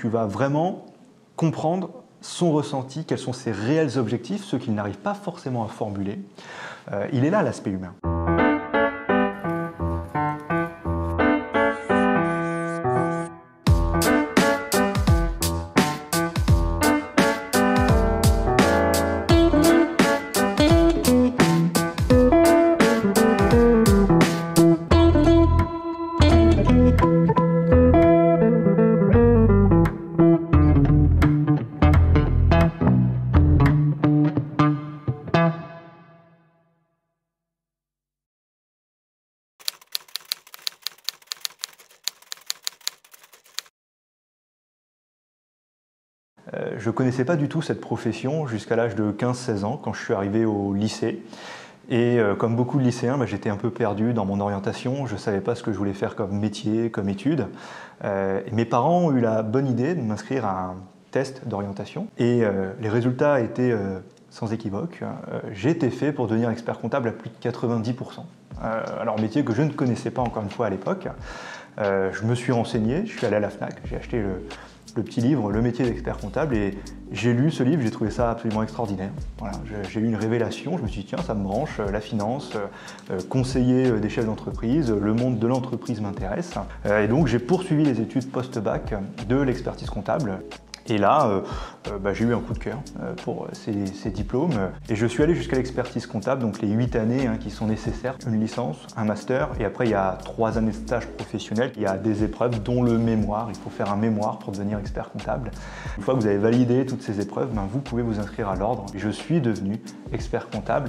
tu vas vraiment comprendre son ressenti, quels sont ses réels objectifs, ceux qu'il n'arrive pas forcément à formuler. Il est là l'aspect humain. Je ne connaissais pas du tout cette profession jusqu'à l'âge de 15-16 ans, quand je suis arrivé au lycée. Et comme beaucoup de lycéens, j'étais un peu perdu dans mon orientation. Je ne savais pas ce que je voulais faire comme métier, comme étude. Et mes parents ont eu la bonne idée de m'inscrire à un test d'orientation. Et les résultats étaient sans équivoque. J'ai été fait pour devenir expert comptable à plus de 90%. Alors, métier que je ne connaissais pas encore une fois à l'époque. Je me suis renseigné, je suis allé à la FNAC, j'ai acheté le petit livre « Le métier d'expert comptable » et j'ai lu ce livre, j'ai trouvé ça absolument extraordinaire. Voilà, j'ai eu une révélation, je me suis dit tiens, ça me branche, la finance, conseiller des chefs d'entreprise, le monde de l'entreprise m'intéresse. Et donc j'ai poursuivi les études post-bac de l'expertise comptable. Et là, j'ai eu un coup de cœur pour ces diplômes et je suis allé jusqu'à l'expertise comptable, donc les 8 années qui sont nécessaires, une licence, un master et après il y a 3 années de stage professionnel, il y a des épreuves dont le mémoire, il faut faire un mémoire pour devenir expert comptable. Une fois que vous avez validé toutes ces épreuves, vous pouvez vous inscrire à l'ordre. Je suis devenu expert comptable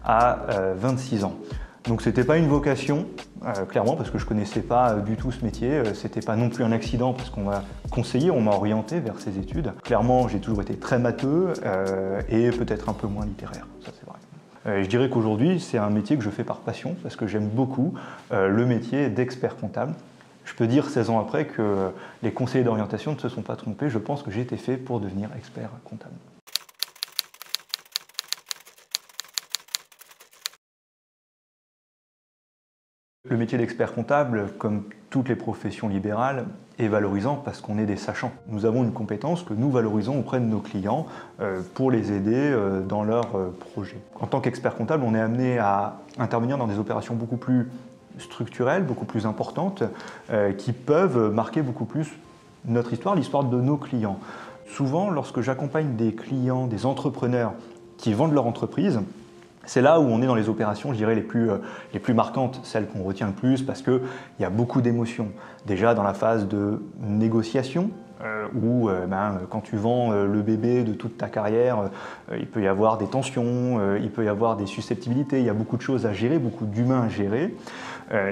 à 26 ans. Donc c'était pas une vocation, clairement, parce que je connaissais pas du tout ce métier. C'était pas non plus un accident parce qu'on m'a conseillé, on m'a orienté vers ces études. Clairement, j'ai toujours été très matheux et peut-être un peu moins littéraire, ça c'est vrai. Je dirais qu'aujourd'hui, c'est un métier que je fais par passion parce que j'aime beaucoup le métier d'expert comptable. Je peux dire 16 ans après que les conseillers d'orientation ne se sont pas trompés. Je pense que j'ai été fait pour devenir expert comptable. Le métier d'expert comptable, comme toutes les professions libérales, est valorisant parce qu'on est des sachants. Nous avons une compétence que nous valorisons auprès de nos clients pour les aider dans leurs projets. En tant qu'expert comptable, on est amené à intervenir dans des opérations beaucoup plus structurelles, beaucoup plus importantes, qui peuvent marquer beaucoup plus notre histoire, l'histoire de nos clients. Souvent, lorsque j'accompagne des clients, des entrepreneurs qui vendent leur entreprise, c'est là où on est dans les opérations, je dirais, les plus marquantes, celles qu'on retient le plus parce qu'il y a beaucoup d'émotions. Déjà dans la phase de négociation, où quand tu vends le bébé de toute ta carrière, il peut y avoir des tensions, il peut y avoir des susceptibilités, il y a beaucoup de choses à gérer, beaucoup d'humains à gérer.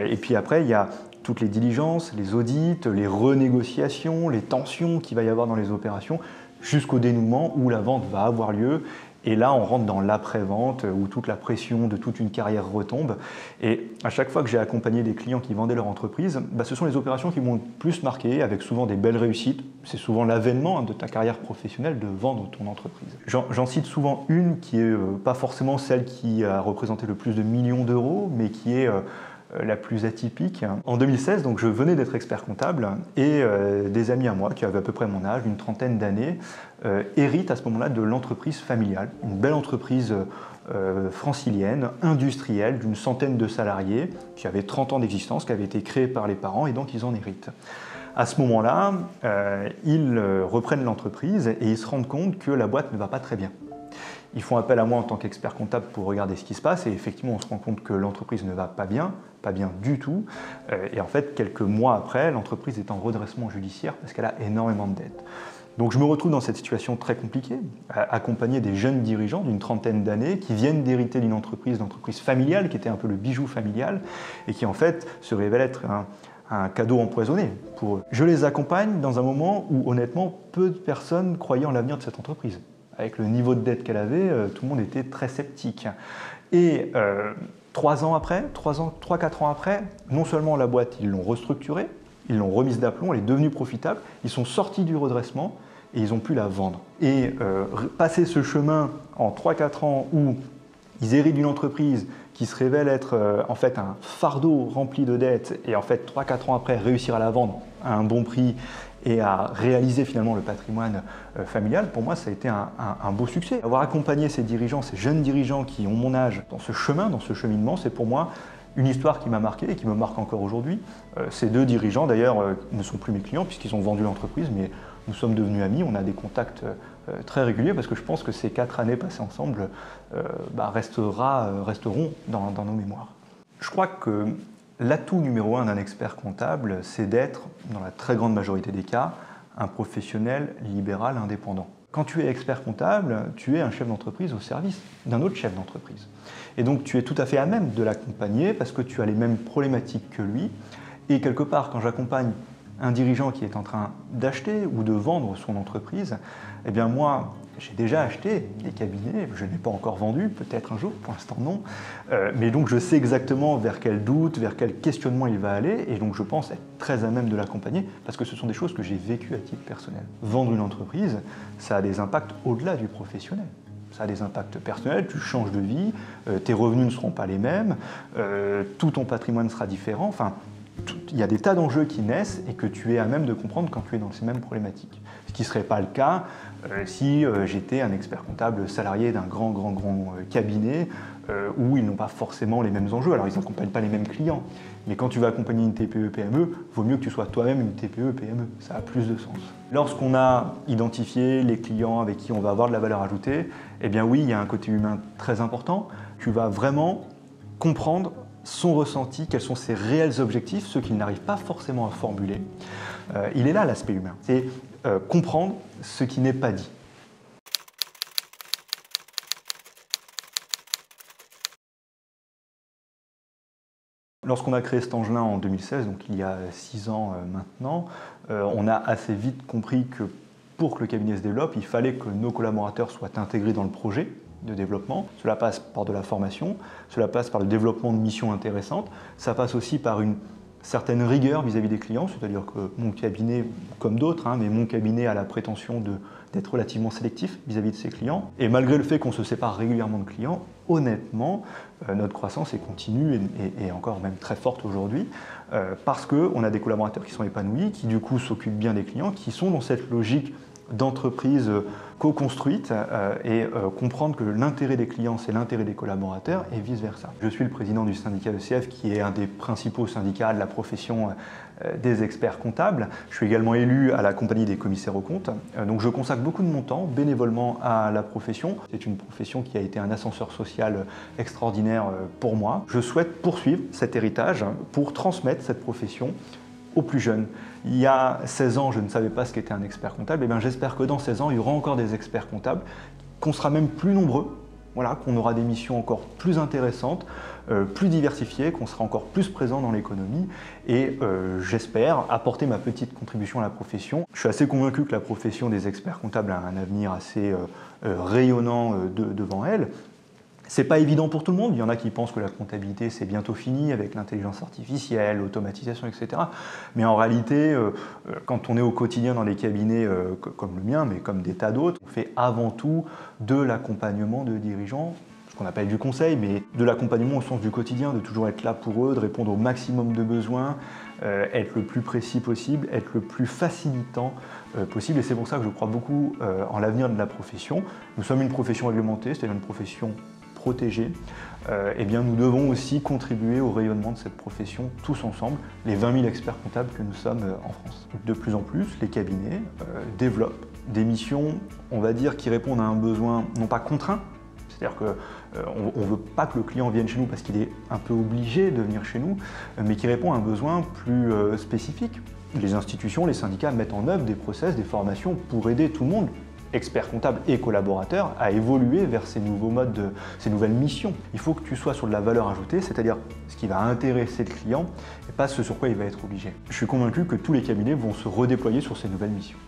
Et puis après, il y a toutes les diligences, les audits, les renégociations, les tensions qu'il va y avoir dans les opérations, jusqu'au dénouement où la vente va avoir lieu. Et là, on rentre dans l'après-vente où toute la pression de toute une carrière retombe. Et à chaque fois que j'ai accompagné des clients qui vendaient leur entreprise, ce sont les opérations qui m'ont le plus marqué, avec souvent des belles réussites. C'est souvent l'avènement de ta carrière professionnelle de vendre ton entreprise. J'en cite souvent une qui n'est pas forcément celle qui a représenté le plus de millions d'euros, mais qui est la plus atypique. En 2016, donc, je venais d'être expert comptable et des amis à moi qui avaient à peu près mon âge, une trentaine d'années, héritent à ce moment-là de l'entreprise familiale, une belle entreprise francilienne, industrielle, d'une centaine de salariés, qui avait 30 ans d'existence, qui avait été créée par les parents et donc ils en héritent. À ce moment-là, ils reprennent l'entreprise et ils se rendent compte que la boîte ne va pas très bien. Ils font appel à moi en tant qu'expert comptable pour regarder ce qui se passe et effectivement on se rend compte que l'entreprise ne va pas bien du tout. Et en fait, quelques mois après, l'entreprise est en redressement judiciaire parce qu'elle a énormément de dettes. Donc je me retrouve dans cette situation très compliquée, accompagné des jeunes dirigeants d'une trentaine d'années qui viennent d'hériter d'une entreprise familiale qui était un peu le bijou familial et qui en fait se révèle être un cadeau empoisonné pour eux. Je les accompagne dans un moment où honnêtement peu de personnes croyaient en l'avenir de cette entreprise. Avec le niveau de dette qu'elle avait, tout le monde était très sceptique. Et 3-4 ans après, non seulement la boîte, ils l'ont restructurée, ils l'ont remise d'aplomb, elle est devenue profitable, ils sont sortis du redressement et ils ont pu la vendre. Et passer ce chemin en 3-4 ans où ils héritent d'une entreprise qui se révèle être en fait un fardeau rempli de dettes et en fait 3-4 ans après réussir à la vendre à un bon prix et à réaliser finalement le patrimoine familial, pour moi ça a été un beau succès. Avoir accompagné ces dirigeants, ces jeunes dirigeants qui ont mon âge dans ce chemin, dans ce cheminement, c'est pour moi une histoire qui m'a marqué et qui me marque encore aujourd'hui. Ces deux dirigeants d'ailleurs ne sont plus mes clients puisqu'ils ont vendu l'entreprise, mais nous sommes devenus amis, on a des contacts très réguliers parce que je pense que ces 4 années passées ensemble resteront dans nos mémoires. Je crois que l'atout numéro 1 d'un expert comptable, c'est d'être, dans la très grande majorité des cas, un professionnel libéral indépendant. Quand tu es expert comptable, tu es un chef d'entreprise au service d'un autre chef d'entreprise. Et donc tu es tout à fait à même de l'accompagner parce que tu as les mêmes problématiques que lui. Et quelque part, quand j'accompagne un dirigeant qui est en train d'acheter ou de vendre son entreprise, eh bien moi, j'ai déjà acheté des cabinets, je n'ai pas encore vendu, peut-être un jour, pour l'instant non, mais donc je sais exactement vers quel doute, vers quel questionnement il va aller, et donc je pense être très à même de l'accompagner, parce que ce sont des choses que j'ai vécues à titre personnel. Vendre une entreprise, ça a des impacts au-delà du professionnel. Ça a des impacts personnels, tu changes de vie, tes revenus ne seront pas les mêmes, tout ton patrimoine sera différent, enfin, il y a des tas d'enjeux qui naissent et que tu es à même de comprendre quand tu es dans ces mêmes problématiques. Ce qui ne serait pas le cas si j'étais un expert comptable salarié d'un grand cabinet où ils n'ont pas forcément les mêmes enjeux. Alors ils n'accompagnent pas les mêmes clients, mais quand tu vas accompagner une TPE-PME, il vaut mieux que tu sois toi-même une TPE-PME, ça a plus de sens. Lorsqu'on a identifié les clients avec qui on va avoir de la valeur ajoutée, eh bien oui, il y a un côté humain très important. Tu vas vraiment comprendre son ressenti, quels sont ses réels objectifs, ceux qu'il n'arrive pas forcément à formuler. Il est là l'aspect humain, c'est comprendre ce qui n'est pas dit. Lorsqu'on a créé Stangelin en 2016, donc il y a 6 ans maintenant, on a assez vite compris que pour que le cabinet se développe, il fallait que nos collaborateurs soient intégrés dans le projet de développement. Cela passe par de la formation, cela passe par le développement de missions intéressantes, ça passe aussi par une certaine rigueur vis-à-vis des clients, c'est-à-dire que mon cabinet, comme d'autres, mais mon cabinet a la prétention d'être relativement sélectif vis-à-vis de ses clients. Et malgré le fait qu'on se sépare régulièrement de clients, honnêtement, notre croissance est continue et encore même très forte aujourd'hui, parce qu'on a des collaborateurs qui sont épanouis, qui du coup s'occupent bien des clients, qui sont dans cette logique d'entreprise co-construite et comprendre que l'intérêt des clients, c'est l'intérêt des collaborateurs et vice-versa. Je suis le président du syndicat ECF qui est un des principaux syndicats de la profession des experts comptables. Je suis également élu à la compagnie des commissaires aux comptes. Donc je consacre beaucoup de mon temps bénévolement à la profession. C'est une profession qui a été un ascenseur social extraordinaire pour moi. Je souhaite poursuivre cet héritage pour transmettre cette profession aux plus jeunes. Il y a 16 ans, je ne savais pas ce qu'était un expert comptable. Et bien, j'espère que dans 16 ans, il y aura encore des experts comptables, qu'on sera même plus nombreux, voilà, qu'on aura des missions encore plus intéressantes, plus diversifiées, qu'on sera encore plus présent dans l'économie. Et j'espère apporter ma petite contribution à la profession. Je suis assez convaincu que la profession des experts comptables a un avenir assez rayonnant devant elle. C'est pas évident pour tout le monde, il y en a qui pensent que la comptabilité c'est bientôt fini avec l'intelligence artificielle, l'automatisation, etc. Mais en réalité, quand on est au quotidien dans des cabinets comme le mien, mais comme des tas d'autres, on fait avant tout de l'accompagnement de dirigeants, ce qu'on appelle du conseil, mais de l'accompagnement au sens du quotidien, de toujours être là pour eux, de répondre au maximum de besoins, être le plus précis possible, être le plus facilitant possible. Et c'est pour ça que je crois beaucoup en l'avenir de la profession. Nous sommes une profession réglementée, c'est-à-dire une profession protégés, eh bien nous devons aussi contribuer au rayonnement de cette profession tous ensemble, les 20 000 experts comptables que nous sommes en France. De plus en plus, les cabinets développent des missions, on va dire, qui répondent à un besoin non pas contraint, c'est-à-dire qu'on ne veut pas que le client vienne chez nous parce qu'il est un peu obligé de venir chez nous, mais qui répond à un besoin plus spécifique. Les institutions, les syndicats mettent en œuvre des process, des formations pour aider tout le monde, experts comptables et collaborateurs, à évoluer vers ces nouveaux modes, ces nouvelles missions. Il faut que tu sois sur de la valeur ajoutée, c'est-à-dire ce qui va intéresser le client et pas ce sur quoi il va être obligé. Je suis convaincu que tous les cabinets vont se redéployer sur ces nouvelles missions.